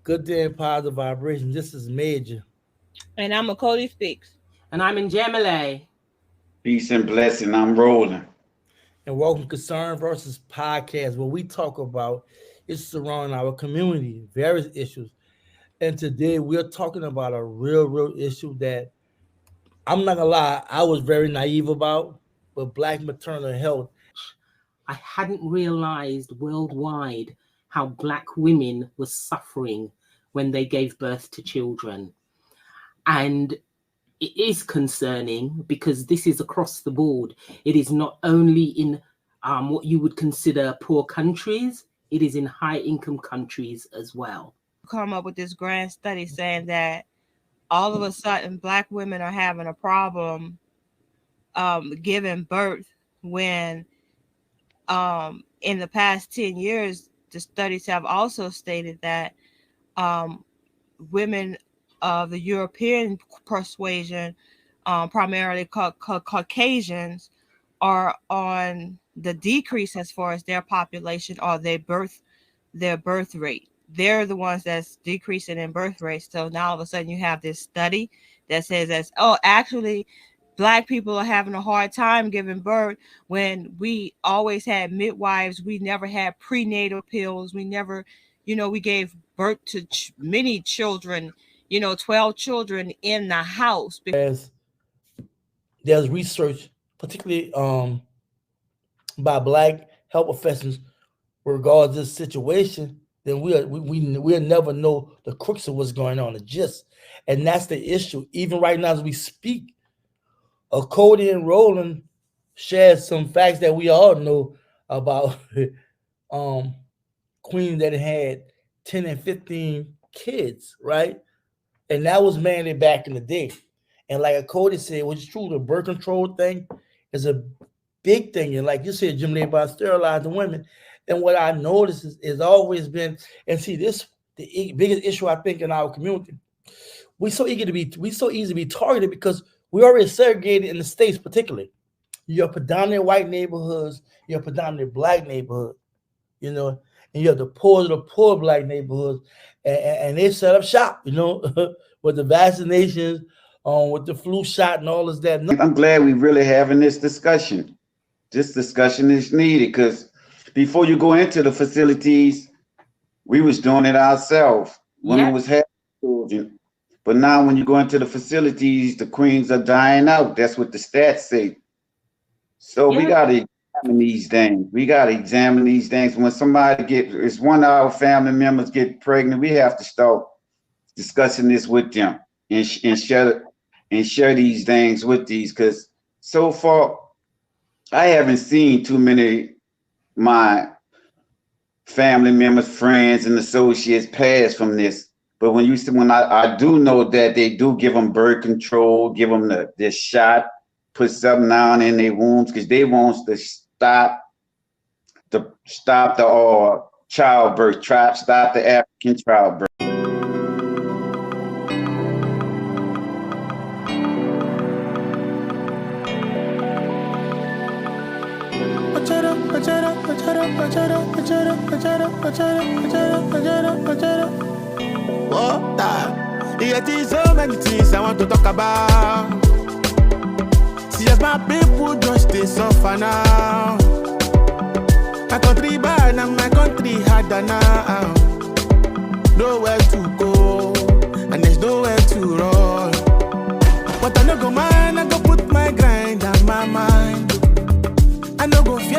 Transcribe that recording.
Good day and positive vibration. This is Major. And I'm a Cody Speaks. And I'm in Jamile. Peace and blessing. I'm rolling. And welcome to Concern versus Podcast, where we talk about issues surrounding our community, various issues. And today we're talking about a real issue that I'm not gonna lie, I was very naive about, but Black maternal health. I hadn't realized worldwide how Black women were suffering when they gave birth to children. And it is concerning because this is across the board. It is not only in what you would consider poor countries, it is in high income countries as well. Come up with this grand study saying that all of a sudden Black women are having a problem giving birth when in the past 10 years, the studies have also stated that women of the European persuasion, primarily Caucasians, are on the decrease as far as their population or their birth rate. They're the ones that's decreasing in birth rates. So now all of a sudden you have this study that says that, actually Black people are having a hard time giving birth when we always had midwives. We never had prenatal pills. We never, we gave birth to many children, 12 children in the house. As there's research, particularly by Black health professionals regards this situation, then we'll never know the crux of what's going on, the gist. And that's the issue. Even right now as we speak, Cody and Roland shared some facts that we all know about queens that had 10 and 15 kids, right? And that was mainly back in the day. And like Cody said, which is true, the birth control thing is a big thing. And like you said, Jim, they about sterilizing women. And what I noticed is always been, and see, this the biggest issue I think in our community. We so easy to be targeted because we already segregated in the States, particularly. You have predominantly white neighborhoods, you have predominantly Black neighborhoods, and you have the poor Black neighborhoods, and they set up shop, with the vaccinations, with the flu shot and all of that. I'm glad we really having this discussion. This discussion is needed because before you go into the facilities, we was doing it ourselves. Women was having children. But now when you go into the facilities, the queens are dying out. That's what the stats say. So we got to examine these things. When somebody it's one of our family members get pregnant, we have to start discussing this with them and share these things with these, because so far I haven't seen too many my family members, friends, and associates pass from this. But when I do know that they do give them birth control, give them this shot, put something down in their wombs because they want to stop the childbirth, stop the African childbirth. There's so many things I want to talk about. See, as my people just stay suffer now. My country bad and my country harder now. Nowhere to go and there's nowhere to run. But I no go mind.